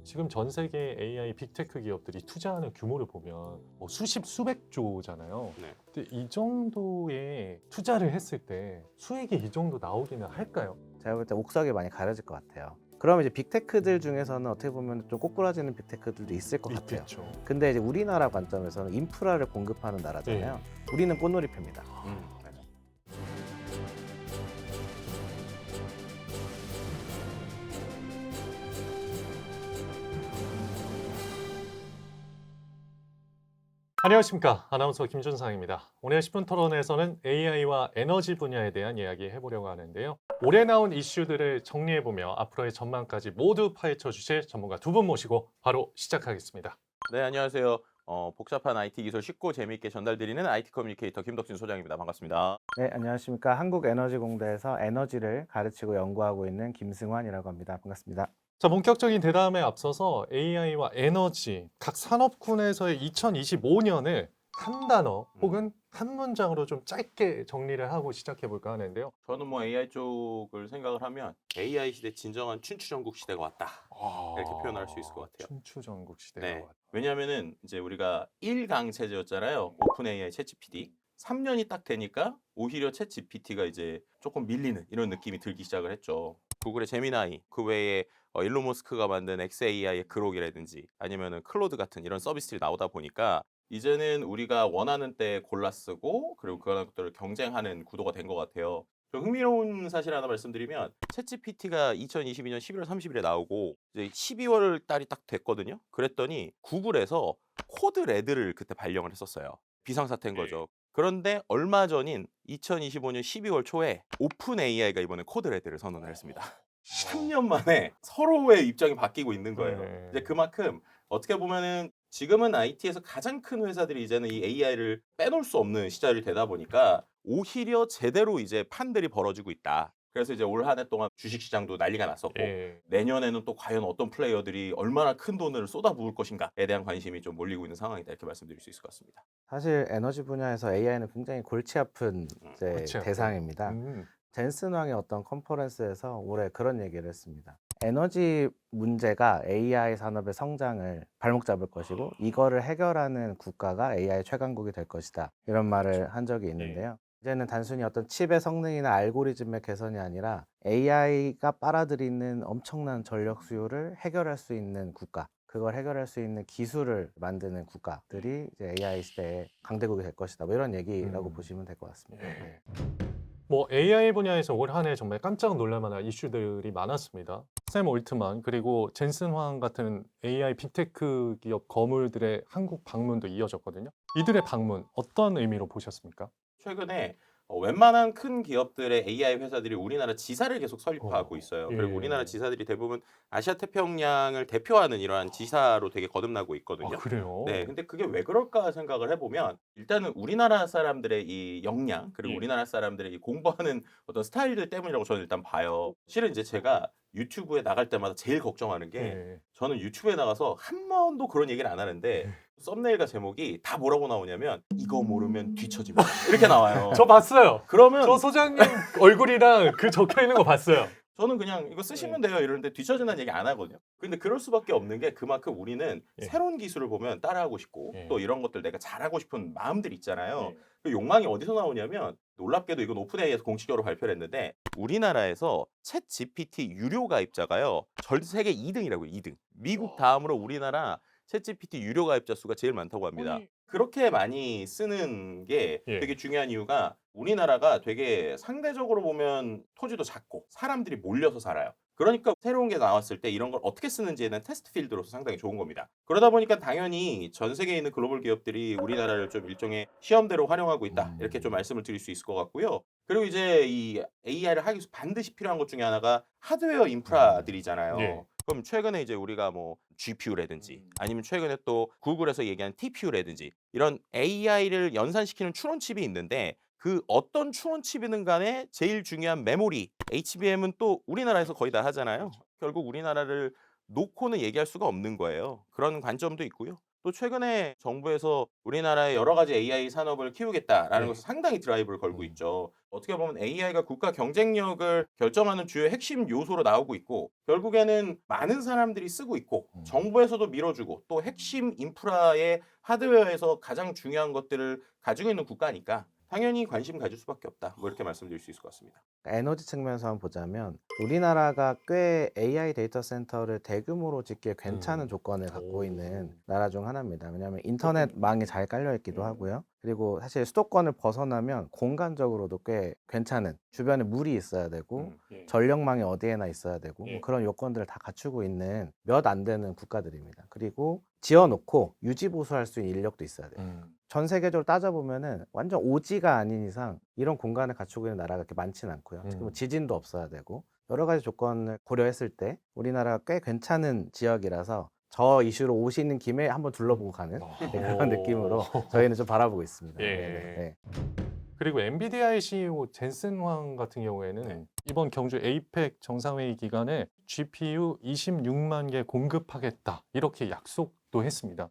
지금 전 세계 AI 빅테크 기업들이 투자하는 규모를 보면 뭐 수십 수백 조잖아요. 네. 근데 이 정도의 투자를 했을 때 수익이 이 정도 나오기는 할까요? 제가 볼 때 옥석이 많이 가려질 것 같아요. 그러면 이제 빅테크들 중에서는 어떻게 보면 좀 꼬꾸라지는 빅테크들도 있을 것 같아요. 있겠죠. 근데 이제 우리나라 관점에서는 인프라를 공급하는 나라잖아요. 우리는 꽃놀이패입니다. 맞아. 안녕하십니까. 아나운서 김준상입니다. 오늘 10분 토론에서는 AI와 에너지 분야에 대한 이야기 해보려고 하는데요. 올해 나온 이슈들을 정리해보며 앞으로의 전망까지 모두 파헤쳐 주실 전문가 두 분 모시고 바로 시작하겠습니다. 네, 안녕하세요. 복잡한 IT 기술 쉽고 재미있게 전달드리는 IT 커뮤니케이터 김덕진 소장입니다. 반갑습니다. 네, 안녕하십니까. 한국에너지공대에서 에너지를 가르치고 연구하고 있는 김승환이라고 합니다. 반갑습니다. 자, 본격적인 대담에 앞서서 AI와 에너지 각 산업군에서의 2025년을 한 단어 혹은 한 문장으로 좀 짧게 정리를 하고 시작해 볼까 하는데요. 저는 뭐 AI 쪽을 생각을 하면 AI 시대 진정한 춘추전국 시대가 왔다. 이렇게 표현할 수 있을 것 같아요. 춘추전국 시대가 네. 왔다. 왜냐하면은 이제 우리가 1강 체제였잖아요. 오픈 AI 챗 GPT. 3년이 딱 되니까 오히려 챗 GPT가 이제 조금 밀리는 이런 느낌이 들기 시작을 했죠. 구글의 제미나이, 그 외에 일론 머스크가 만든 XAI의 그록이라든지 아니면은 클로드 같은 이런 서비스들이 나오다 보니까 이제는 우리가 원하는 때 골라 쓰고 그리고 그런 것들을 경쟁하는 구도가 된 것 같아요. 좀 흥미로운 사실 하나 말씀드리면 챗GPT가 2022년 11월 30일에 나오고 이제 12월 달이 딱 됐거든요. 그랬더니 구글에서 코드 레드를 그때 발령을 했었어요. 비상사태인 거죠. 그런데 얼마 전인 2025년 12월 초에 오픈 AI가 이번에 코드 레드를 선언을 했습니다. 3년 만에 서로의 입장이 바뀌고 있는 거예요. 네. 이제 그만큼 어떻게 보면은 지금은 IT에서 가장 큰 회사들이 이제는 이 AI를 빼놓을 수 없는 시절이 되다 보니까 오히려 제대로 이제 판들이 벌어지고 있다. 그래서 이제 올 한 해 동안 주식시장도 난리가 났었고 예. 내년에는 또 과연 어떤 플레이어들이 얼마나 큰 돈을 쏟아부을 것인가에 대한 관심이 좀 몰리고 있는 상황이다 이렇게 말씀드릴 수 있을 것 같습니다. 사실 에너지 분야에서 AI는 굉장히 골치 아픈 이제 골치 아픈. 대상입니다. 젠슨 왕의 어떤 컨퍼런스에서 올해 그런 얘기를 했습니다. 에너지 문제가 AI 산업의 성장을 발목 잡을 것이고 이거를 해결하는 국가가 AI 최강국이 될 것이다. 이런 말을 한 적이 있는데요. 이제는 단순히 어떤 칩의 성능이나 알고리즘의 개선이 아니라 AI가 빨아들이는 엄청난 전력 수요를 해결할 수 있는 국가, 그걸 해결할 수 있는 기술을 만드는 국가들이 이제 AI 시대의 강대국이 될 것이다. 뭐 이런 얘기라고 보시면 될 것 같습니다. 네. 뭐 AI 분야에서 올 한 해 정말 깜짝 놀랄 만한 이슈들이 많았습니다. 샘 올트만 그리고 젠슨 황 같은 AI 빅테크 기업 거물들의 한국 방문도 이어졌거든요. 이들의 방문 어떤 의미로 보셨습니까? 최근에 웬만한 큰 기업들의 AI 회사들이 우리나라 지사를 계속 설립하고 있어요. 그리고 예. 우리나라 지사들이 대부분 아시아 태평양을 대표하는 이러한 지사로 되게 거듭나고 아, 있거든요. 그래요? 네, 근데 그게 왜 그럴까 생각을 해보면 일단은 우리나라 사람들의 이 역량 그리고 예. 우리나라 사람들의 이 공부하는 어떤 스타일들 때문이라고 저는 일단 봐요. 실은 이제 제가 유튜브에 나갈 때마다 제일 걱정하는 게 예. 저는 유튜브에 나가서 한 번도 그런 얘기를 안 하는데 썸네일과 제목이 다 뭐라고 나오냐면 이거 모르면 뒤처집니다 이렇게 나와요. 저 봤어요. 그러면 저 소장님 얼굴이랑 그 적혀 있는 거 봤어요. 저는 그냥 이거 쓰시면 돼요 이러는데 뒤처진다는 얘기 안 하거든요. 근데 그럴 수밖에 없는 게 그만큼 우리는 예. 새로운 기술을 보면 따라하고 싶고 예. 또 이런 것들 내가 잘하고 싶은 마음들 있잖아요. 예. 그 욕망이 어디서 나오냐면 놀랍게도 이건 오픈AI에서 공식적으로 발표를 했는데 우리나라에서 챗 GPT 유료 가입자가요. 전 세계 2등이라고요. 2등. 미국 다음으로 우리나라 챗 GPT 유료 가입자 수가 제일 많다고 합니다. 아니. 그렇게 많이 쓰는 게 예. 되게 중요한 이유가 우리나라가 되게 상대적으로 보면 토지도 작고 사람들이 몰려서 살아요. 그러니까 새로운 게 나왔을 때 이런 걸 어떻게 쓰는지에 대한 테스트 필드로서 상당히 좋은 겁니다. 그러다 보니까 당연히 전 세계에 있는 글로벌 기업들이 우리나라를 좀 일종의 시험대로 활용하고 있다. 이렇게 좀 말씀을 드릴 수 있을 것 같고요. 그리고 이제 이 AI를 하기 위해서 반드시 필요한 것 중에 하나가 하드웨어 인프라들이잖아요. 예. 그럼 최근에 이제 우리가 뭐 GPU라든지 아니면 최근에 또 구글에서 얘기한 TPU라든지 이런 AI를 연산시키는 추론칩이 있는데 그 어떤 추론칩이든 간에 제일 중요한 메모리 HBM은 또 우리나라에서 거의 다 하잖아요. 결국 우리나라를 놓고는 얘기할 수가 없는 거예요. 그런 관점도 있고요. 또 최근에 정부에서 우리나라의 여러 가지 AI 산업을 키우겠다라는 네. 것을 상당히 드라이브를 걸고 음. 있죠. 어떻게 보면 AI가 국가 경쟁력을 결정하는 주요 핵심 요소로 나오고 있고 결국에는 많은 사람들이 쓰고 있고 정부에서도 밀어주고 또 핵심 인프라의 하드웨어에서 가장 중요한 것들을 가지고 있는 국가니까 당연히 관심 가질 수밖에 없다. 뭐 이렇게 말씀드릴 수 있을 것 같습니다. 에너지 측면에서 한번 보자면 우리나라가 꽤 AI 데이터 센터를 대규모로 짓기에 괜찮은 조건을 갖고 오. 있는 나라 중 하나입니다. 왜냐하면 인터넷망이 잘 깔려 있기도 하고요. 그리고 사실 수도권을 벗어나면 공간적으로도 꽤 괜찮은, 주변에 물이 있어야 되고 예. 전력망이 어디에나 있어야 되고 예. 뭐 그런 요건들을 다 갖추고 있는 몇 안 되는 국가들입니다. 그리고 지어놓고 유지 보수할 수 있는 인력도 있어야 돼요. 전 세계적으로 따져보면은 완전 오지가 아닌 이상 이런 공간을 갖추고 있는 나라가 그렇게 많지는 않고요. 지금 지진도 없어야 되고 여러 가지 조건을 고려했을 때 우리나라가 꽤 괜찮은 지역이라서 저 이슈로 오시는 김에 한번 둘러보고 가는 그런 느낌으로 저희는 좀 바라보고 있습니다. 예. 네. 그리고 엔비디아의 CEO 젠슨 황 같은 경우에는 네. 이번 경주 에이펙 정상회의 기간에 GPU 26만 개 공급하겠다 이렇게 약속도 했습니다.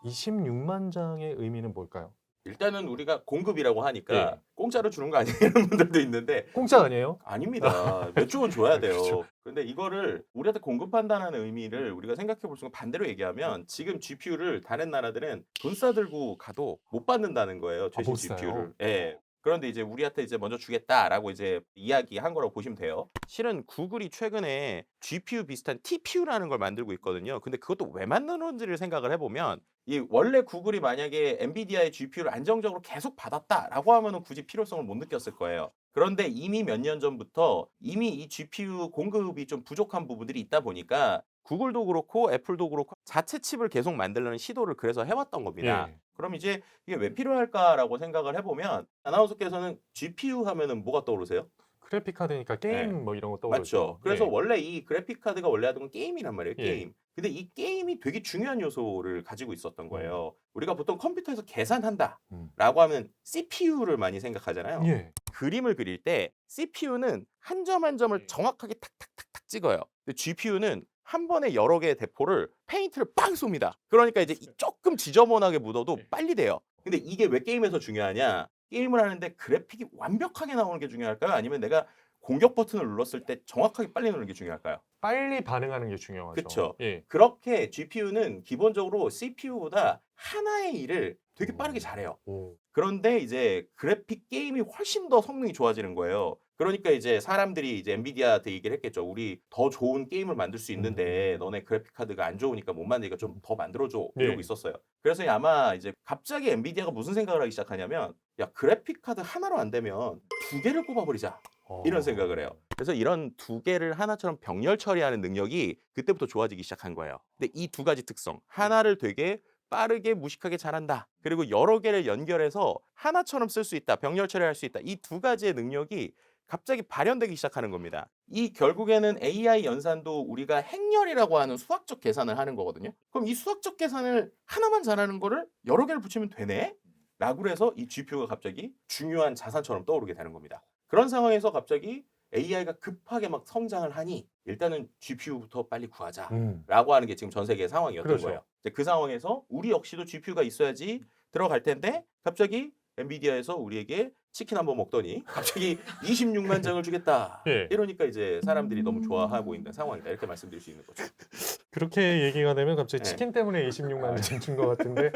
이 26만 장의 의미는 뭘까요? 일단은 우리가 공급이라고 하니까 예. 공짜로 주는 거 아니에요? 이런 분들도 있는데 공짜 아니에요? 아닙니다. 몇 조 원 줘야 돼요. 그렇죠. 근데 이거를 우리한테 공급한다는 의미를 우리가 생각해 볼 수 있는 반대로 얘기하면 지금 GPU를 다른 나라들은 돈 싸들고 가도 못 받는다는 거예요. 최신 못 사요? GPU를. 예. 그런데 이제 우리한테 이제 먼저 주겠다라고 이제 이야기한 거라고 보시면 돼요. 실은 구글이 최근에 GPU 비슷한 TPU라는 걸 만들고 있거든요. 근데 그것도 왜 만드는지를 생각을 해보면 이 원래 구글이 만약에 엔비디아의 GPU를 안정적으로 계속 받았다라고 하면은 굳이 필요성을 못 느꼈을 거예요. 그런데 이미 몇 년 전부터 이미 이 GPU 공급이 좀 부족한 부분들이 있다 보니까 구글도 그렇고 애플도 그렇고 자체 칩을 계속 만들려는 시도를 그래서 해왔던 겁니다. 예. 그럼 이제 이게 왜 필요할까라고 생각을 해보면 아나운서께서는 GPU 하면은 뭐가 떠오르세요? 그래픽 카드니까 게임 네. 뭐 이런 거 떠오르죠. 맞죠. 그래서 예. 원래 이 그래픽 카드가 원래 하던 건 게임이란 말이에요. 예. 게임. 근데 이 게임이 되게 중요한 요소를 가지고 있었던 거예요. 우리가 보통 컴퓨터에서 계산한다라고 하면 CPU를 많이 생각하잖아요. 예. 그림을 그릴 때 CPU는 한 점 한 점을 예. 정확하게 탁탁탁탁 찍어요. 근데 GPU는 한 번에 여러 개의 대포를 페인트를 빵 쏩니다. 그러니까 이제 조금 지저분하게 묻어도 예. 빨리 돼요. 근데 이게 왜 게임에서 중요하냐? 게임을 하는데 그래픽이 완벽하게 나오는 게 중요할까요? 아니면 내가 공격 버튼을 눌렀을 때 정확하게 빨리 누르는 게 중요할까요? 빨리 반응하는 게 중요하죠. 그쵸. 예. 그렇게 GPU는 기본적으로 CPU보다 하나의 일을 되게 빠르게 잘해요. 오. 그런데 이제 그래픽 게임이 훨씬 더 성능이 좋아지는 거예요. 그러니까 이제 사람들이 이제 엔비디아한테 얘기를 했겠죠. 우리 더 좋은 게임을 만들 수 있는데 너네 그래픽 카드가 안 좋으니까 못 만드니까 좀 더 만들어줘. 이러고 예. 있었어요. 그래서 아마 이제 갑자기 엔비디아가 무슨 생각을 하기 시작하냐면 야 그래픽 카드 하나로 안 되면 두 개를 꼽아버리자. 이런 생각을 해요. 그래서 이런 두 개를 하나처럼 병렬 처리하는 능력이 그때부터 좋아지기 시작한 거예요. 근데 이 두 가지 특성, 하나를 되게 빠르게 무식하게 잘한다. 그리고 여러 개를 연결해서 하나처럼 쓸 수 있다. 병렬 처리할 수 있다. 이 두 가지의 능력이 갑자기 발현되기 시작하는 겁니다. 이 결국에는 AI 연산도 우리가 행렬이라고 하는 수학적 계산을 하는 거거든요. 그럼 이 수학적 계산을 하나만 잘하는 거를 여러 개를 붙이면 되네? 라고 해서 이 GPU가 갑자기 중요한 자산처럼 떠오르게 되는 겁니다. 그런 상황에서 갑자기 AI가 급하게 막 성장을 하니 일단은 GPU부터 빨리 구하자라고 하는 게 지금 전 세계의 상황이었던 그렇죠. 거예요. 이제 그 상황에서 우리 역시도 GPU가 있어야지 들어갈 텐데 갑자기 엔비디아에서 우리에게 치킨 한번 먹더니 갑자기 26만 장을 주겠다. 예. 이러니까 이제 사람들이 너무 좋아하고 있는 상황이다. 이렇게 말씀드릴 수 있는 거죠. 그렇게 얘기가 되면 갑자기 네. 치킨 때문에 26만 장 준 것 같은데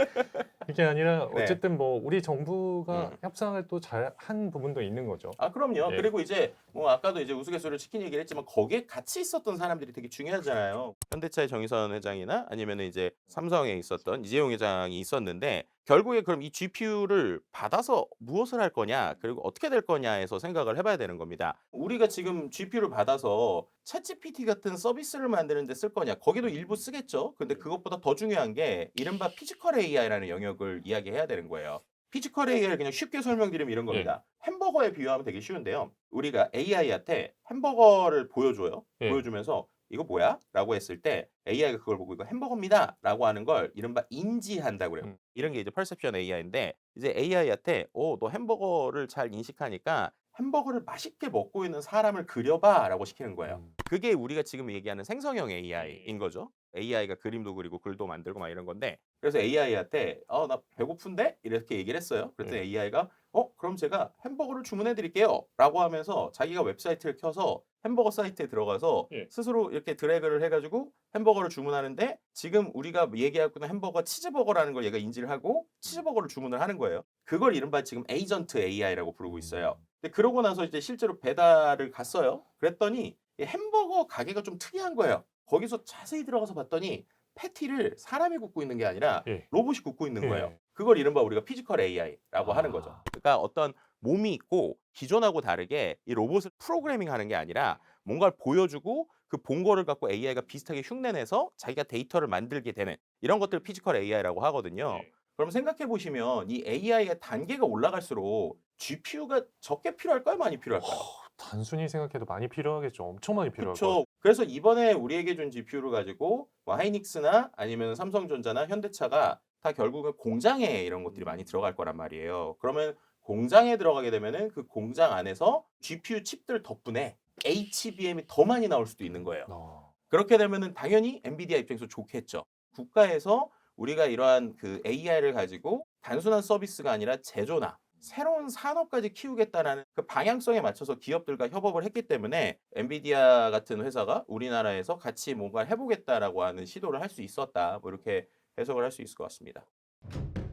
이게 아니라 네. 어쨌든 뭐 우리 정부가 협상을 또 잘 한 부분도 있는 거죠. 아 그럼요. 예. 그리고 이제 뭐 아까도 이제 우스갯소리로 치킨 얘기를 했지만 거기에 같이 있었던 사람들이 되게 중요하잖아요. 현대차의 정의선 회장이나 아니면 이제 삼성에 있었던 이재용 회장이 있었는데 결국에 그럼 이 GPU를 받아서 무엇을 할 거냐 그리고 어떻게 될 거냐에서 생각을 해봐야 되는 겁니다. 우리가 지금 GPU를 받아서 챗GPT 같은 서비스를 만드는 데 쓸 거냐 거기도 일부 쓰겠죠. 근데 그것보다 더 중요한 게 이른바 피지컬 AI라는 영역을 이야기해야 되는 거예요. 피지컬 AI를 그냥 쉽게 설명드리면 이런 겁니다. 햄버거에 비유하면 되게 쉬운데요. 우리가 AI한테 햄버거를 보여줘요. 예. 보여주면서 이거 뭐야? 라고 했을 때 AI가 그걸 보고 이거 햄버거입니다. 라고 하는 걸 이른바 인지한다고 그래요. 이런 게 이제 퍼셉션 AI인데 이제 AI한테 너 햄버거를 잘 인식하니까 햄버거를 맛있게 먹고 있는 사람을 그려봐 라고 시키는 거예요. 그게 우리가 지금 얘기하는 생성형 AI인 거죠. AI가 그림도 그리고 글도 만들고 막 이런 건데 그래서 AI한테 나 배고픈데? 이렇게 얘기를 했어요. 그랬더니 AI가 그럼 제가 햄버거를 주문해 드릴게요 라고 하면서 자기가 웹사이트를 켜서 햄버거 사이트에 들어가서 예. 스스로 이렇게 드래그를 해가지고 햄버거를 주문하는데 지금 우리가 얘기하고 있는 햄버거 치즈버거라는 걸 얘가 인지를 하고 치즈버거를 주문을 하는 거예요. 그걸 이른바 지금 에이전트 AI라고 부르고 있어요. 근데 그러고 나서 이제 실제로 배달을 갔어요. 그랬더니 이 햄버거 가게가 좀 특이한 거예요. 거기서 자세히 들어가서 봤더니 패티를 사람이 굽고 있는 게 아니라 예. 로봇이 굽고 있는 예. 거예요. 그걸 이른바 우리가 피지컬 AI라고 하는 거죠. 그러니까 어떤 몸이 있고 기존하고 다르게 이 로봇을 프로그래밍하는 게 아니라 뭔가를 보여주고 그 본 거를 갖고 AI가 비슷하게 흉내내서 자기가 데이터를 만들게 되는 이런 것들을 피지컬 AI라고 하거든요. 예. 그럼 생각해 보시면 이 AI의 단계가 올라갈수록 GPU가 적게 필요할까요? 많이 필요할까요? 단순히 생각해도 많이 필요하겠죠. 엄청 많이 필요할 것 그렇죠. 그래서 이번에 우리에게 준 GPU를 가지고 뭐 하이닉스나 아니면 삼성전자나 현대차가 다 결국은 공장에 이런 것들이 많이 들어갈 거란 말이에요. 그러면 공장에 들어가게 되면은 그 공장 안에서 GPU 칩들 덕분에 HBM이 더 많이 나올 수도 있는 거예요. 그렇게 되면은 당연히 엔비디아 입장에서 좋겠죠. 국가에서 우리가 이러한 그 AI를 가지고 단순한 서비스가 아니라 제조나 새로운 산업까지 키우겠다라는 그 방향성에 맞춰서 기업들과 협업을 했기 때문에 엔비디아 같은 회사가 우리나라에서 같이 뭔가 해보겠다라고 하는 시도를 할 수 있었다. 뭐 이렇게 해석을 할 수 있을 것 같습니다.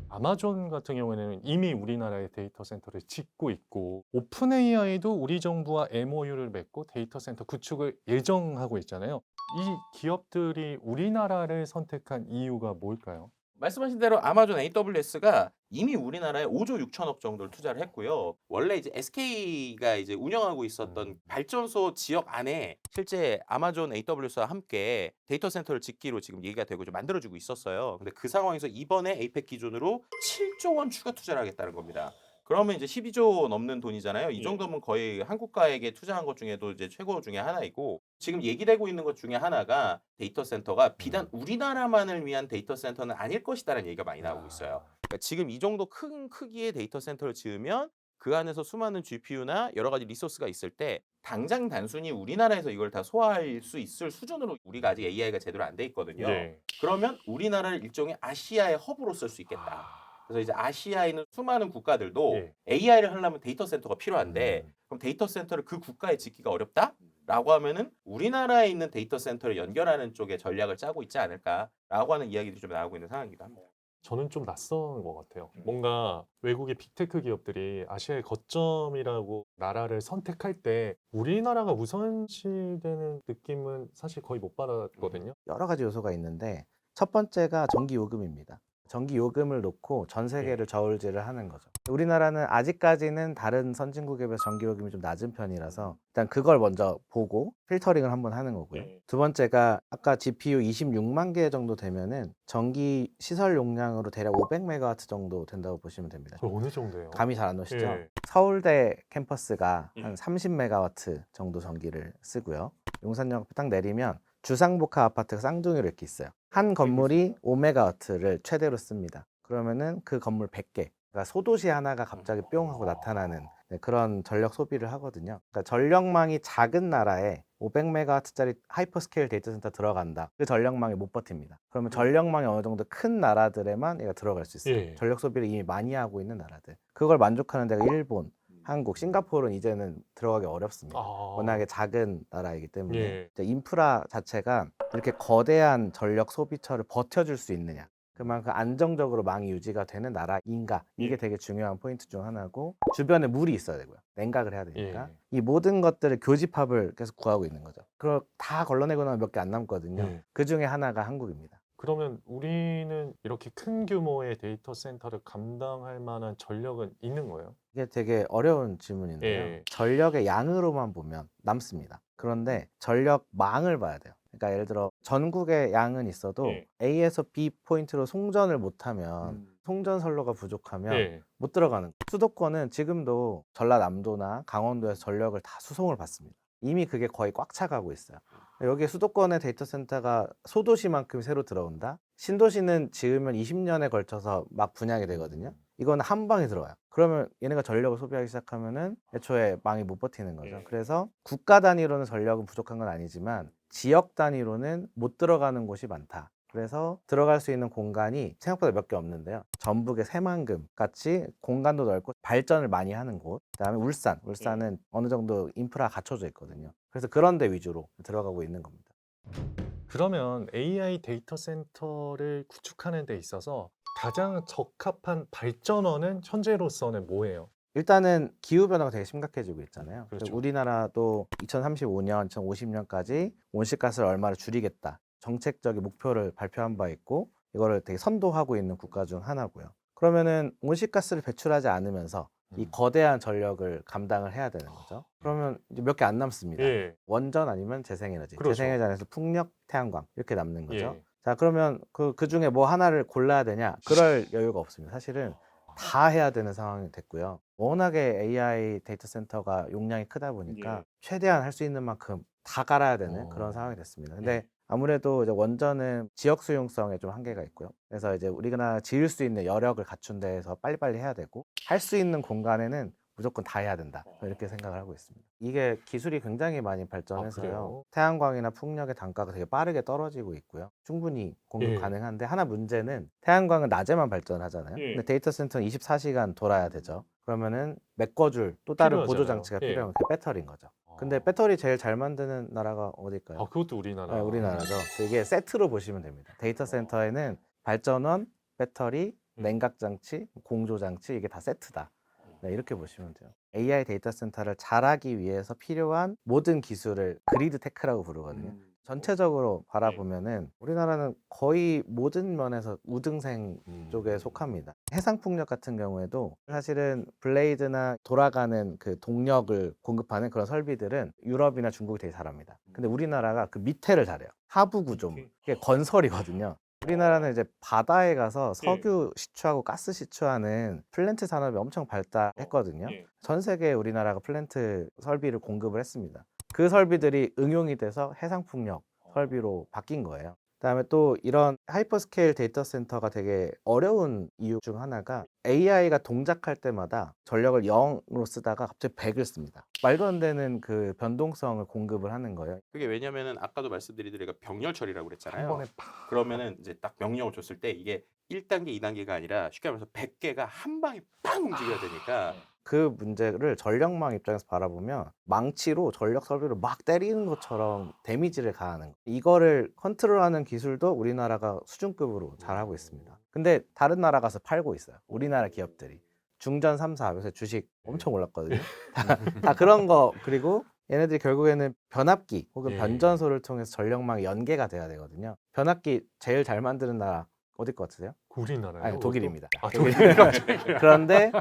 아마존 같은 경우에는 이미 우리나라에 데이터 센터를 짓고 있고 오픈 AI도 우리 정부와 MOU를 맺고 데이터 센터 구축을 예정하고 있잖아요. 이 기업들이 우리나라를 선택한 이유가 뭘까요? 말씀하신 대로 아마존 AWS가 이미 우리나라에 5조 6천억 정도를 투자를 했고요. 원래 이제 SK가 이제 운영하고 있었던 발전소 지역 안에 실제 아마존 AWS와 함께 데이터 센터를 짓기로 지금 얘기가 되고 좀 만들어지고 있었어요. 근데 그 상황에서 이번에 APEC 기준으로 7조 원 추가 투자를 하겠다는 겁니다. 그러면 이제 12조 넘는 돈이잖아요. 이 정도면 거의 한국가에게 투자한 것 중에도 이제 최고 중에 하나이고 지금 얘기되고 있는 것 중에 하나가 데이터 센터가 비단 우리나라만을 위한 데이터 센터는 아닐 것이다라는 얘기가 많이 나오고 있어요. 그러니까 지금 이 정도 큰 크기의 데이터 센터를 지으면 그 안에서 수많은 GPU나 여러 가지 리소스가 있을 때 당장 단순히 우리나라에서 이걸 다 소화할 수 있을 수준으로 우리가 아직 AI가 제대로 안 돼 있거든요. 예. 그러면 우리나라를 일종의 아시아의 허브로 쓸 수 있겠다. 그래서 이제 아시아에 있는 수많은 국가들도 예. AI를 하려면 데이터 센터가 필요한데 그럼 데이터 센터를 그 국가에 짓기가 어렵다? 라고 하면은 우리나라에 있는 데이터 센터를 연결하는 쪽에 전략을 짜고 있지 않을까라고 하는 이야기들이 좀 나오고 있는 상황이기도 합니다. 저는 좀 낯선 것 같아요. 뭔가 외국의 빅테크 기업들이 아시아의 거점이라고 나라를 선택할 때 우리나라가 우선시되는 느낌은 사실 거의 못 받았거든요. 여러 가지 요소가 있는데 첫 번째가 전기 요금입니다. 전기 요금을 놓고 전 세계를 저울질을 하는 거죠. 우리나라는 아직까지는 다른 선진국에 비해서 전기 요금이 좀 낮은 편이라서 일단 그걸 먼저 보고 필터링을 한번 하는 거고요. 네. 두 번째가 아까 GPU 26만 개 정도 되면은 전기 시설 용량으로 대략 500메가와트 정도 된다고 보시면 됩니다. 그럼 어느 정도예요? 감이 잘 안 오시죠? 예. 서울대 캠퍼스가 예. 한 30메가와트 정도 전기를 쓰고요. 용산역 딱 내리면 주상복합 아파트가 쌍둥이로 이렇게 있어요. 한 건물이 5메가와트를 최대로 씁니다. 그러면은 그 건물 100개, 그러니까 소도시 하나가 갑자기 뿅 하고 나타나는 그런 전력 소비를 하거든요. 그러니까 전력망이 작은 나라에 500메가와트짜리 하이퍼스케일 데이터 센터 들어간다. 그 전력망이 못 버팁니다. 그러면 전력망이 어느 정도 큰 나라들에만 얘가 들어갈 수 있어요. 예. 전력 소비를 이미 많이 하고 있는 나라들. 그걸 만족하는 데가 일본, 한국, 싱가포르는 이제는 들어가기 어렵습니다. 워낙에 작은 나라이기 때문에 예. 이제 인프라 자체가 이렇게 거대한 전력 소비처를 버텨줄 수 있느냐, 그만큼 안정적으로 망이 유지가 되는 나라인가, 이게 예. 되게 중요한 포인트 중 하나고, 주변에 물이 있어야 되고요. 냉각을 해야 되니까 예. 이 모든 것들을 교집합을 계속 구하고 있는 거죠. 그걸 다 걸러내고 나면 몇 개 안 남거든요. 예. 그 중에 하나가 한국입니다. 그러면 우리는 이렇게 큰 규모의 데이터 센터를 감당할 만한 전력은 있는 거예요? 이게 되게 어려운 질문인데요. 예. 전력의 양으로만 보면 남습니다. 그런데 전력망을 봐야 돼요. 그러니까 예를 들어 전국에 양은 있어도 예. A에서 B 포인트로 송전을 못하면, 송전 선로가 부족하면 예. 못 들어가는 거예요. 수도권은 지금도 전라남도나 강원도에서 전력을 다 수송을 받습니다. 이미 그게 거의 꽉 차가고 있어요. 여기 수도권의 데이터 센터가 소도시만큼 새로 들어온다? 신도시는 지으면 20년에 걸쳐서 막 분양이 되거든요. 이건 한 방에 들어와요. 그러면 얘네가 전력을 소비하기 시작하면은 애초에 망이 못 버티는 거죠. 예. 그래서 국가 단위로는 전력은 부족한 건 아니지만 지역 단위로는 못 들어가는 곳이 많다. 그래서 들어갈 수 있는 공간이 생각보다 몇 개 없는데요. 전북의 새만금 같이 공간도 넓고 발전을 많이 하는 곳. 그다음에 울산은 어느 정도 인프라 갖춰져 있거든요. 그래서 그런 데 위주로 들어가고 있는 겁니다. 그러면 AI 데이터 센터를 구축하는 데 있어서 가장 적합한 발전원은 현재로서는 뭐예요? 일단은 기후변화가 되게 심각해지고 있잖아요. 그렇죠. 우리나라도 2035년, 2050년까지 온실가스를 얼마를 줄이겠다. 정책적인 목표를 발표한 바 있고 이거를 되게 선도하고 있는 국가 중 하나고요. 그러면은 온실가스를 배출하지 않으면서 이 거대한 전력을 감당을 해야 되는 거죠. 그러면 이제 몇 개 안 남습니다. 예. 원전 아니면 재생에너지. 그렇죠. 재생에너지에서 풍력, 태양광 이렇게 남는 거죠. 예. 자, 그러면 그 중에 뭐 하나를 골라야 되냐? 그럴 여유가 없습니다. 사실은 다 해야 되는 상황이 됐고요. 워낙에 AI 데이터 센터가 용량이 크다 보니까 예. 최대한 할 수 있는 만큼 다 깔아야 되는 그런 상황이 됐습니다. 근데 아무래도 이제 원전은 지역 수용성에 좀 한계가 있고요. 그래서 이제 우리가 지을 수 있는 여력을 갖춘 데에서 빨리빨리 해야 되고 할 수 있는 공간에는 무조건 다 해야 된다. 이렇게 생각을 하고 있습니다. 이게 기술이 굉장히 많이 발전해서요. 그래요? 태양광이나 풍력의 단가가 되게 빠르게 떨어지고 있고요. 충분히 공급 예. 가능한데 하나 문제는 태양광은 낮에만 발전하잖아요. 예. 근데 데이터 센터는 24시간 돌아야 되죠. 그러면은 메꿔줄 또 다른 필요하잖아요. 보조 장치가 예. 필요한 게 배터리인 거죠. 근데 배터리 제일 잘 만드는 나라가 어딜까요? 아, 그것도 우리나라. 네, 우리나라죠. 이게 세트로 보시면 됩니다. 데이터 센터에는 발전원, 배터리, 냉각 장치, 공조 장치 이게 다 세트다. 네, 이렇게 보시면 돼요. AI 데이터 센터를 잘하기 위해서 필요한 모든 기술을 그리드 테크라고 부르거든요. 전체적으로 바라보면은 우리나라는 거의 모든 면에서 우등생 쪽에 속합니다. 해상풍력 같은 경우에도 사실은 블레이드나 돌아가는 그 동력을 공급하는 그런 설비들은 유럽이나 중국이 되게 잘합니다. 근데 우리나라가 그 밑에를 잘해요. 하부 구조물. 그게 건설이거든요. 우리나라는 이제 바다에 가서 석유 시추하고 가스 시추하는 플랜트 산업이 엄청 발달했거든요. 전 세계에 우리나라가 플랜트 설비를 공급을 했습니다. 그 설비들이 응용이 돼서 해상풍력 설비로 바뀐 거예요. 그다음에 또 이런 하이퍼스케일 데이터 센터가 되게 어려운 이유 중 하나가 AI가 동작할 때마다 전력을 0으로 쓰다가 갑자기 100을 씁니다. 말도 안 되는 그 변동성을 공급을 하는 거예요. 그게 왜냐면은 아까도 말씀드리더니까 병렬 처리라고 한 그랬잖아요. 번에 팍. 그러면은 이제 딱 명령을 줬을 때 이게 1단계, 2단계가 아니라 쉽게 말해서 100개가 한 방에 팍 움직여야 되니까 그 문제를 전력망 입장에서 바라보면 망치로 전력 설비를 막 때리는 것처럼 데미지를 가하는 거. 이거를 컨트롤하는 기술도 우리나라가 수준급으로 잘하고 있습니다. 근데 다른 나라 가서 팔고 있어요. 우리나라 기업들이. 중전 3사 요새 주식 엄청 올랐거든요. 다 그런 거. 그리고 얘네들이 결국에는 변압기 혹은 예. 변전소를 통해서 전력망이 연계가 돼야 되거든요. 변압기 제일 잘 만드는 나라 어딜 것 같으세요? 우리나라요? 아니, 독일입니다. 아, 독일이요? 그런데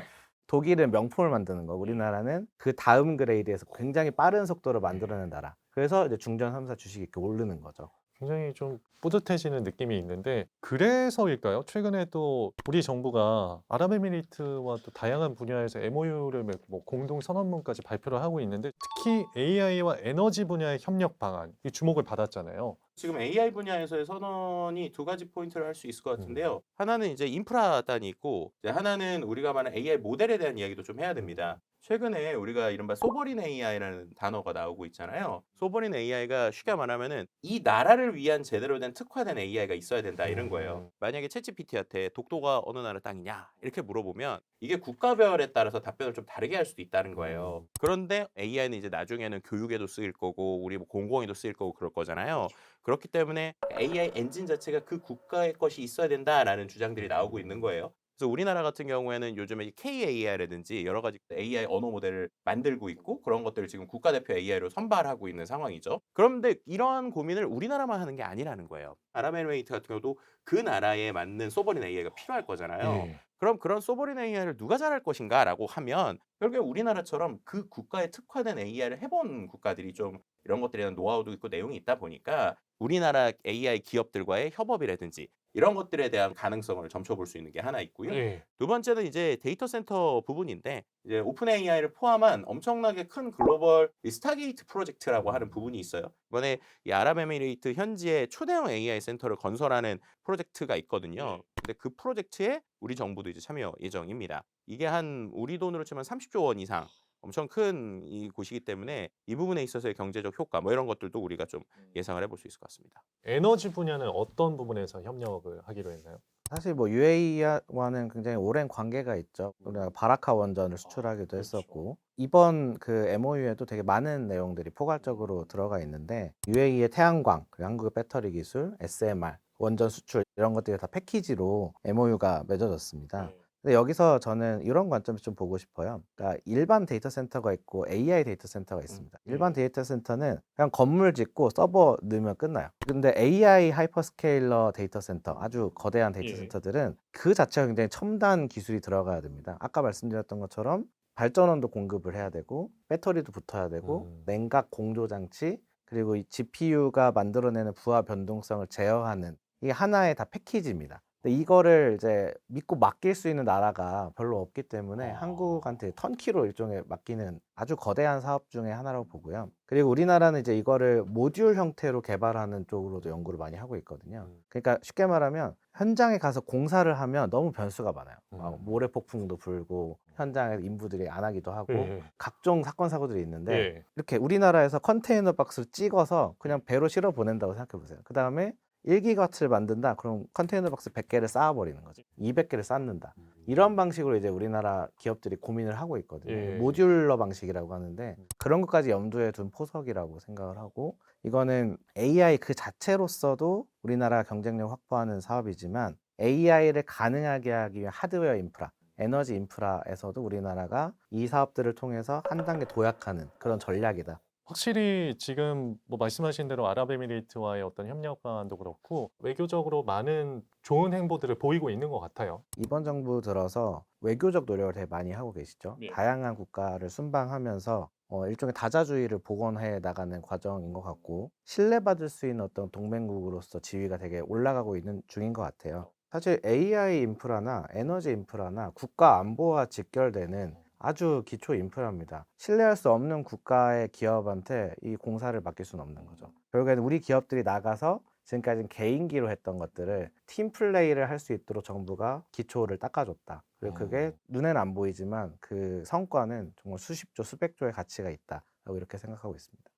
독일은 명품을 만드는 거, 우리나라는 그 다음 그레이드에서 굉장히 빠른 속도로 만들어낸 나라. 그래서 이제 중전 3사 주식이 이렇게 오르는 거죠. 굉장히 좀 뿌듯해지는 느낌이 있는데 그래서일까요? 최근에 또 우리 정부가 아랍에미리트와 또 다양한 분야에서 MOU를 맺고 뭐 공동 선언문까지 발표를 하고 있는데 특히 AI와 에너지 분야의 협력 방안 이 주목을 받았잖아요. 지금 AI 분야에서의 선언이 두 가지 포인트를 할 수 있을 것 같은데요. 하나는 이제 인프라 단이 있고 이제 하나는 우리가 말하는 AI 모델에 대한 이야기도 좀 해야 됩니다. 최근에 우리가 이른바 소버린 AI라는 단어가 나오고 있잖아요. 소버린 AI가 쉽게 말하면은 이 나라를 위한 제대로 된 특화된 AI가 있어야 된다 이런 거예요. 만약에 챗GPT한테 독도가 어느 나라 땅이냐 이렇게 물어보면 이게 국가별에 따라서 답변을 좀 다르게 할 수도 있다는 거예요. 그런데 AI는 이제 나중에는 교육에도 쓰일 거고 우리 뭐 공공에도 쓰일 거고 그럴 거잖아요. 그렇기 때문에 AI 엔진 자체가 그 국가의 것이 있어야 된다라는 주장들이 나오고 있는 거예요. 그래서 우리나라 같은 경우에는 요즘에 KAI라든지 여러 가지 AI 언어 모델을 만들고 있고 그런 것들을 지금 국가대표 AI로 선발하고 있는 상황이죠. 그런데 이러한 고민을 우리나라만 하는 게 아니라는 거예요. 아랍에미레이트 같은 경우도 그 나라에 맞는 소버린 AI가 필요할 거잖아요. 예. 그럼 그런 소버린 AI를 누가 잘할 것인가라고 하면 결국에 우리나라처럼 그 국가에 특화된 AI를 해본 국가들이 좀 이런 것들에 대한 노하우도 있고 내용이 있다 보니까 우리나라 AI 기업들과의 협업이라든지 이런 것들에 대한 가능성을 점쳐볼 수 있는 게 하나 있고요. 예. 두 번째는 이제 데이터 센터 부분인데 이제 오픈 AI를 포함한 엄청나게 큰 글로벌 이 스타게이트 프로젝트라고 하는 부분이 있어요. 이번에 이 아랍에미레이트 현지에 초대형 AI 센터를 건설하는 프로젝트가 있거든요. 근데 그 프로젝트에 우리 정부도 이제 참여 예정입니다. 이게 한 우리 돈으로 치면 30조 원 이상 엄청 큰 이 곳이기 때문에 이 부분에 있어서의 경제적 효과 뭐 이런 것들도 우리가 좀 예상을 해볼 수 있을 것 같습니다. 에너지 분야는 어떤 부분에서 협력을 하기로 했나요? 사실 뭐 UAE와는 굉장히 오랜 관계가 있죠. 우리가 바라카 원전을 수출하기도 그렇죠. 했었고 이번 그 MOU에도 되게 많은 내용들이 포괄적으로 들어가 있는데 UAE의 태양광, 그리고 한국의 배터리 기술, SMR, 원전 수출 이런 것들이 다 패키지로 MOU가 맺어졌습니다. 근데 여기서 저는 이런 관점에서 좀 보고 싶어요. 그러니까 일반 데이터 센터가 있고 AI 데이터 센터가 있습니다. 일반 데이터 센터는 그냥 건물 짓고 서버 넣으면 끝나요. 근데 AI 하이퍼스케일러 데이터 센터, 아주 거대한 데이터 예. 센터들은 그 자체가 굉장히 첨단 기술이 들어가야 됩니다. 아까 말씀드렸던 것처럼 발전원도 공급을 해야 되고 배터리도 붙어야 되고 냉각 공조 장치 그리고 이 GPU가 만들어내는 부하 변동성을 제어하는 이게 하나의 다 패키지입니다. 근데 이거를 이제 믿고 맡길 수 있는 나라가 별로 없기 때문에 한국한테 턴키로 일종의 맡기는 아주 거대한 사업 중에 하나라고 보고요. 그리고 우리나라는 이제 이거를 모듈 형태로 개발하는 쪽으로도 연구를 많이 하고 있거든요. 그러니까 쉽게 말하면 현장에 가서 공사를 하면 너무 변수가 많아요. 막 모래 폭풍도 불고 현장에 인부들이 안 하기도 하고 예. 각종 사건 사고들이 있는데 예. 이렇게 우리나라에서 컨테이너 박스를 찍어서 그냥 배로 실어 보낸다고 생각해 보세요. 그 다음에 1기가와트를 만든다. 그럼 컨테이너 박스 100개를 쌓아버리는 거죠. 200개를 쌓는다. 이런 방식으로 이제 우리나라 기업들이 고민을 하고 있거든요. 예. 모듈러 방식이라고 하는데 그런 것까지 염두에 둔 포석이라고 생각을 하고 이거는 AI 그 자체로서도 우리나라 경쟁력 확보하는 사업이지만 AI를 가능하게 하기 위한 하드웨어 인프라 에너지 인프라에서도 우리나라가 이 사업들을 통해서 한 단계 도약하는 그런 전략이다. 확실히 지금 뭐 말씀하신 대로 아랍에미리트와의 어떤 협력 방안도 그렇고 외교적으로 많은 좋은 행보들을 보이고 있는 것 같아요. 이번 정부 들어서 외교적 노력을 되게 많이 하고 계시죠. 예. 다양한 국가를 순방하면서 일종의 다자주의를 복원해 나가는 과정인 것 같고 신뢰받을 수 있는 어떤 동맹국으로서 지위가 되게 올라가고 있는 중인 것 같아요. 사실 AI 인프라나 에너지 인프라나 국가 안보와 직결되는 아주 기초 인프라입니다. 신뢰할 수 없는 국가의 기업한테 이 공사를 맡길 수는 없는 거죠. 결국에는 우리 기업들이 나가서 지금까지는 개인기로 했던 것들을 팀 플레이를 할 수 있도록 정부가 기초를 닦아줬다. 그리고 그게 눈에는 안 보이지만 그 성과는 정말 수십조, 수백조의 가치가 있다. 라고 이렇게 생각하고 있습니다.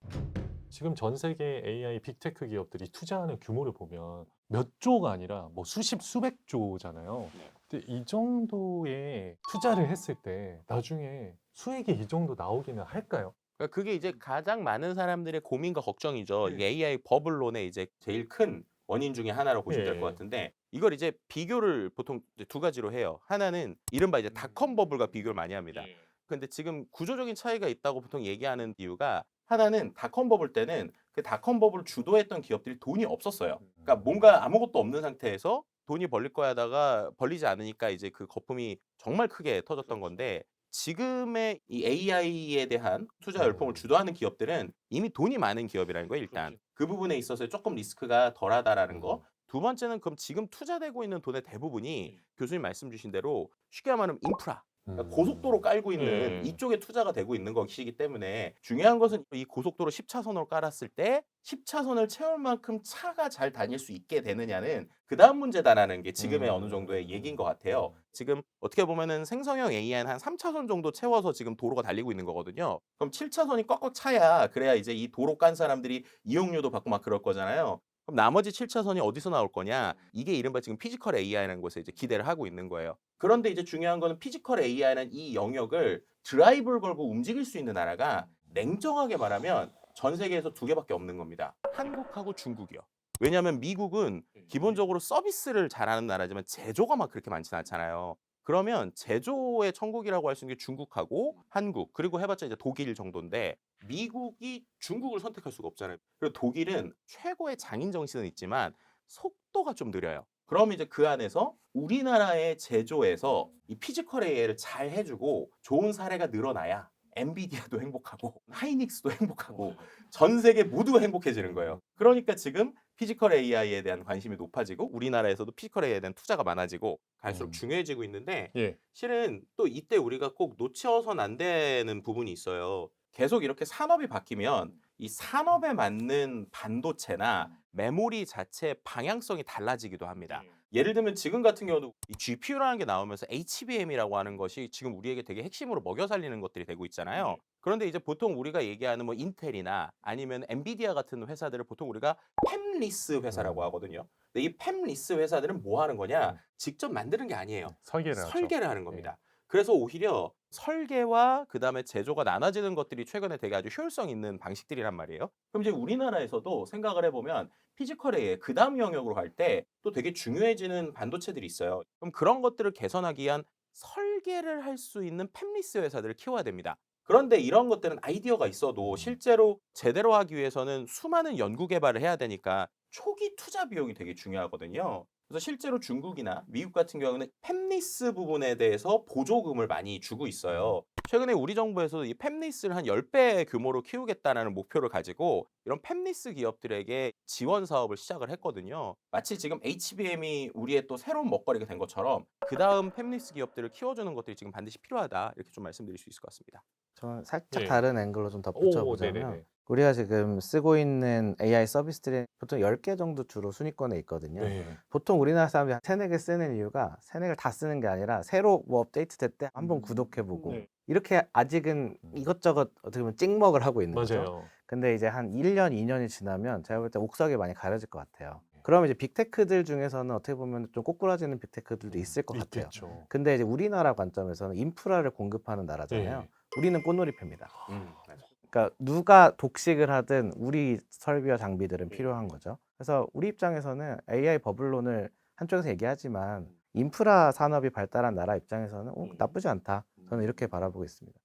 지금 전 세계 AI 빅테크 기업들이 투자하는 규모를 보면 몇 조가 아니라 뭐 수십, 수백 조잖아요. 근데 이 정도의 투자를 했을 때 나중에 수익이 이 정도 나오기는 할까요? 그러니까 그게 이제 가장 많은 사람들의 고민과 걱정이죠. 이 AI 버블론의 이제 제일 큰 원인 중에 하나로 보시면 될 것 예. 같은데 이걸 이제 비교를 보통 이제 두 가지로 해요. 하나는 이른바 이제 닷컴 버블과 비교를 많이 합니다. 근데 지금 구조적인 차이가 있다고 보통 얘기하는 이유가 하나는 닷컴 버블 때는 그 닷컴 버블을 주도했던 기업들이 돈이 없었어요. 그러니까 뭔가 아무것도 없는 상태에서 돈이 벌릴 거야 하다가 벌리지 않으니까 이제 그 거품이 정말 크게 터졌던 건데 지금의 이 AI에 대한 투자 열풍을 주도하는 기업들은 이미 돈이 많은 기업이라는 거예요, 일단. 그 부분에 있어서 조금 리스크가 덜하다라는 거. 두 번째는 그럼 지금 투자되고 있는 돈의 대부분이 교수님 말씀 주신 대로 쉽게 말하면 인프라. 그러니까 고속도로 깔고 있는 이쪽에 투자가 되고 있는 것이기 때문에 중요한 것은 이 고속도로 10차선으로 깔았을 때 10차선을 채울 만큼 차가 잘 다닐 수 있게 되느냐는 그 다음 문제다라는 게 지금의 어느 정도의 얘기인 것 같아요. 지금 어떻게 보면은 생성형 AI는 한 3차선 정도 채워서 지금 도로가 달리고 있는 거거든요. 그럼 7차선이 꽉꽉 차야 그래야 이제 이 도로 깐 사람들이 이용료도 받고 막 그럴 거잖아요. 그럼 나머지 7차선이 어디서 나올 거냐? 이게 이른바 지금 피지컬 AI라는 것에 이제 기대를 하고 있는 거예요. 그런데 이제 중요한 거는 피지컬 AI는 이 영역을 드라이브를 걸고 움직일 수 있는 나라가 냉정하게 말하면 전 세계에서 두 개밖에 없는 겁니다. 한국하고 중국이요. 왜냐하면 미국은 기본적으로 서비스를 잘하는 나라지만 제조가 막 그렇게 많지는 않잖아요. 그러면 제조의 천국이라고 할 수 있는 게 중국하고 한국 그리고 해봤자 이제 독일 정도인데 미국이 중국을 선택할 수가 없잖아요. 그리고 독일은 최고의 장인 정신은 있지만 속도가 좀 느려요. 그럼 이제 그 안에서 우리나라의 제조에서 이 피지컬 AI를 잘 해주고 좋은 사례가 늘어나야 엔비디아도 행복하고 하이닉스도 행복하고 전 세계 모두가 행복해지는 거예요. 그러니까 지금 피지컬 AI에 대한 관심이 높아지고 우리나라에서도 피지컬 AI에 대한 투자가 많아지고 갈수록 중요해지고 있는데 예. 실은 또 이때 우리가 꼭 놓쳐서는 안 되는 부분이 있어요. 계속 이렇게 산업이 바뀌면 이 산업에 맞는 반도체나 메모리 자체 방향성이 달라지기도 합니다. 예를 들면 지금 같은 경우도 이 GPU라는 게 나오면서 HBM이라고 하는 것이 지금 우리에게 되게 핵심으로 먹여 살리는 것들이 되고 있잖아요. 그런데 이제 보통 우리가 얘기하는 뭐 인텔이나 아니면 엔비디아 같은 회사들을 보통 우리가 팹리스 회사라고 하거든요. 근데 이 팹리스 회사들은 뭐 하는 거냐? 직접 만드는 게 아니에요. 설계를 하죠. 설계를 하는 겁니다. 그래서 오히려 설계와 그다음에 제조가 나눠지는 것들이 최근에 되게 아주 효율성 있는 방식들이란 말이에요. 그럼 이제 우리나라에서도 생각을 해보면 피지컬 AI 그다음 영역으로 갈 때 또 되게 중요해지는 반도체들이 있어요. 그럼 그런 것들을 개선하기 위한 설계를 할 수 있는 팹리스 회사들을 키워야 됩니다. 그런데 이런 것들은 아이디어가 있어도 실제로 제대로 하기 위해서는 수많은 연구 개발을 해야 되니까 초기 투자 비용이 되게 중요하거든요. 그래서 실제로 중국이나 미국 같은 경우는 팹리스 부분에 대해서 보조금을 많이 주고 있어요. 최근에 우리 정부에서도 이 팹리스를 한 10배 규모로 키우겠다는 목표를 가지고 이런 팹리스 기업들에게 지원 사업을 시작을 했거든요. 마치 지금 HBM이 우리의 또 새로운 먹거리가 된 것처럼 그 다음 팹리스 기업들을 키워주는 것들이 지금 반드시 필요하다. 이렇게 좀 말씀드릴 수 있을 것 같습니다. 저는 살짝 예. 다른 앵글로 좀 오, 덧붙여보자면 네네네. 우리가 지금 쓰고 있는 AI 서비스들이 보통 10개 정도 주로 순위권에 있거든요. 네. 보통 우리나라 사람들이 세네 개 쓰는 이유가 세네 개를 다 쓰는 게 아니라 새로 뭐 업데이트 될 때 한번 구독해보고 네. 이렇게 아직은 이것저것 어떻게 보면 찍먹을 하고 있는 거죠. 맞아요. 근데 이제 한 1년, 2년이 지나면 제가 볼 때 옥석이 많이 가려질 것 같아요. 그러면 이제 빅테크들 중에서는 어떻게 보면 좀 꼬꾸라지는 빅테크들도 있을 것 같아요. 있겠죠. 근데 이제 우리나라 관점에서는 인프라를 공급하는 나라잖아요. 네. 우리는 꽃놀이패입니다. 맞아. 그러니까 누가 독식을 하든 우리 설비와 장비들은 필요한 거죠. 그래서 우리 입장에서는 AI 버블론을 한쪽에서 얘기하지만 인프라 산업이 발달한 나라 입장에서는 나쁘지 않다. 저는 이렇게 바라보고 있습니다.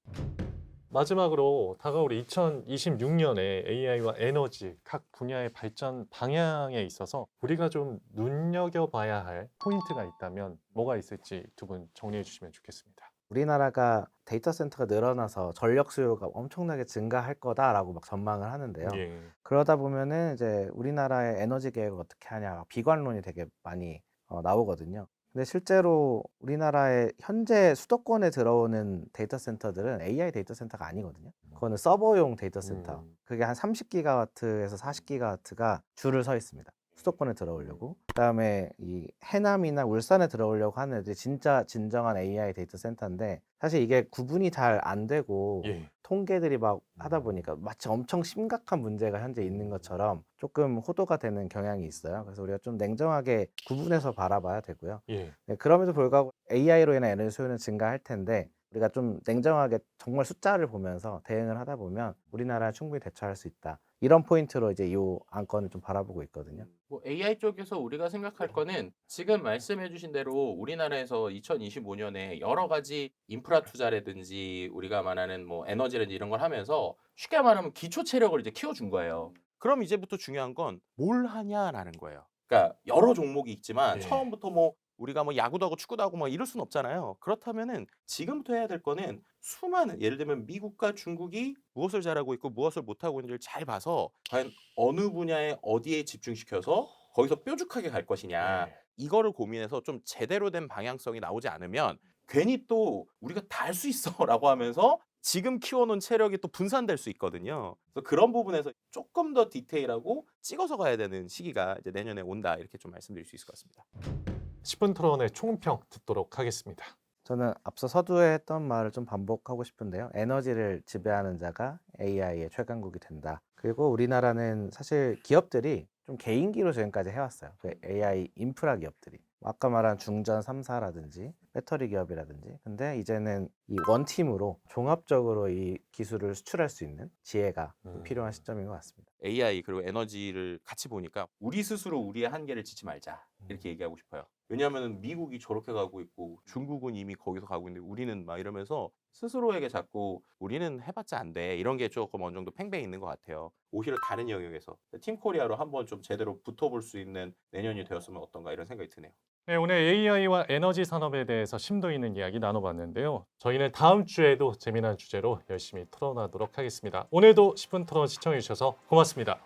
마지막으로 다가올 2026년에 AI와 에너지 각 분야의 발전 방향에 있어서 우리가 좀 눈여겨봐야 할 포인트가 있다면 뭐가 있을지 두 분 정리해 주시면 좋겠습니다. 우리나라가 데이터 센터가 늘어나서 전력 수요가 엄청나게 증가할 거다라고 막 전망을 하는데요. 예. 그러다 보면은 이제 우리나라의 에너지 계획을 어떻게 하냐 비관론이 되게 많이 나오거든요. 근데 실제로 우리나라의 현재 수도권에 들어오는 데이터 센터들은 AI 데이터 센터가 아니거든요. 그거는 서버용 데이터 센터. 그게 한 30기가와트에서 40기가와트가 줄을 서 있습니다. 수도권에 들어오려고. 그다음에 이 해남이나 울산에 들어오려고 하는 애들이 진짜 진정한 AI 데이터 센터인데 사실 이게 구분이 잘 안 되고 예. 통계들이 막 하다 보니까 마치 엄청 심각한 문제가 현재 있는 것처럼 조금 호도가 되는 경향이 있어요. 그래서 우리가 좀 냉정하게 구분해서 바라봐야 되고요. 예. 네, 그럼에도 불구하고 AI로 인한 에너지 소요는 증가할 텐데 우리가 좀 냉정하게 정말 숫자를 보면서 대응을 하다 보면 우리나라는 충분히 대처할 수 있다. 이런 포인트로 이제 이 안건을 좀 바라보고 있거든요. 뭐 AI 쪽에서 우리가 생각할 거는 지금 말씀해 주신 대로 우리나라에서 2025년에 여러 가지 인프라 투자라든지 우리가 말하는 뭐 에너지라든지 이런 걸 하면서 쉽게 말하면 기초 체력을 이제 키워준 거예요. 그럼 이제부터 중요한 건 뭘 하냐라는 거예요. 그러니까 여러 종목이 있지만 예. 처음부터 뭐 우리가 뭐 야구도 하고 축구도 하고 뭐 이럴 수는 없잖아요. 그렇다면은 지금부터 해야 될 거는 수많은 예를 들면 미국과 중국이 무엇을 잘하고 있고 무엇을 못하고 있는지를 잘 봐서 과연 어느 분야에 어디에 집중시켜서 거기서 뾰족하게 갈 것이냐 예. 이거를 고민해서 좀 제대로 된 방향성이 나오지 않으면 괜히 또 우리가 다 할 수 있어라고 하면서 지금 키워놓은 체력이 또 분산될 수 있거든요. 그래서 그런 부분에서 조금 더 디테일하고 찍어서 가야 되는 시기가 이제 내년에 온다 이렇게 좀 말씀드릴 수 있을 것 같습니다. 10분 토론의 총평 듣도록 하겠습니다. 저는 앞서 서두에 했던 말을 좀 반복하고 싶은데요. 에너지를 지배하는 자가 AI의 최강국이 된다. 그리고 우리나라는 사실 기업들이 좀 개인기로 지금까지 해왔어요. 그 AI 인프라 기업들이. 아까 말한 중전 3사라든지 배터리 기업이라든지. 근데 이제는 이 원팀으로 종합적으로 이 기술을 수출할 수 있는 지혜가 필요한 시점인 것 같습니다. AI 그리고 에너지를 같이 보니까 우리 스스로 우리의 한계를 짓지 말자 이렇게 얘기하고 싶어요. 왜냐하면 미국이 저렇게 가고 있고 중국은 이미 거기서 가고 있는데 우리는 막 이러면서 스스로에게 자꾸 우리는 해봤자 안 돼 이런 게 조금 어느 정도 팽배해 있는 것 같아요. 오히려 다른 영역에서 팀 코리아로 한번 좀 제대로 붙어볼 수 있는 내년이 되었으면 어떤가 이런 생각이 드네요. 네, 오늘 AI와 에너지 산업에 대해서 심도 있는 이야기 나눠봤는데요. 저희는 다음 주에도 재미난 주제로 열심히 토론하도록 하겠습니다. 오늘도 10분 토론 시청해주셔서 고맙습니다.